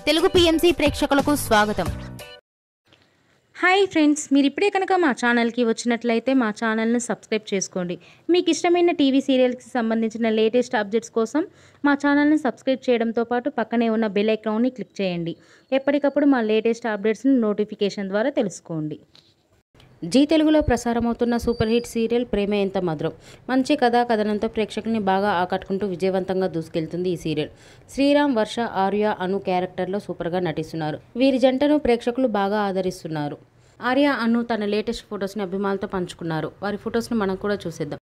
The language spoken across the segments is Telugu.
తెలుగు పిఎంసి ప్రేక్షకులకు స్వాగతం. హాయ్ ఫ్రెండ్స్, మీరు ఇప్పుడే కనుక మా ఛానల్కి వచ్చినట్లయితే మా ఛానల్ని సబ్స్క్రైబ్ చేసుకోండి. మీకు ఇష్టమైన టీవీ సీరియల్కి సంబంధించిన లేటెస్ట్ అప్డేట్స్ కోసం మా ఛానల్ని సబ్స్క్రైబ్ చేయడంతో పాటు పక్కనే ఉన్న బెల్ ఐకాన్ని క్లిక్ చేయండి. ఎప్పటికప్పుడు మా లేటెస్ట్ అప్డేట్స్ని నోటిఫికేషన్ ద్వారా తెలుసుకోండి. జీ తెలుగులో ప్రసారమవుతున్న సూపర్ హిట్ సీరియల్ ప్రేమ ఎంత మధురం. మంచి కథనంతో ప్రేక్షకుల్ని బాగా ఆకట్టుకుంటూ విజయవంతంగా దూసుకెళ్తుంది ఈ సీరియల్. శ్రీరామ్, వర్ష, ఆర్య, అను క్యారెక్టర్లో సూపర్గా నటిస్తున్నారు. వీరి జంటను ప్రేక్షకులు బాగా ఆదరిస్తున్నారు. ఆర్య, అను తన లేటెస్ట్ ఫొటోస్ని అభిమానులతో పంచుకున్నారు. వారి ఫొటోస్ని మనం కూడా చూసేద్దాం.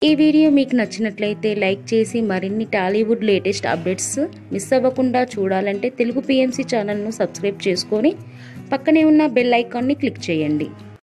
ఈ వీడియో మీకు నచ్చినట్లయితే లైక్ చేసి మరిన్ని టాలీవుడ్ లేటెస్ట్ అప్డేట్స్ మిస్ అవ్వకుండా చూడాలంటే తెలుగు పిఎంసి ఛానల్ను సబ్స్క్రైబ్ చేసుకొని పక్కనే ఉన్న బెల్ ఐకాన్ని క్లిక్ చేయండి.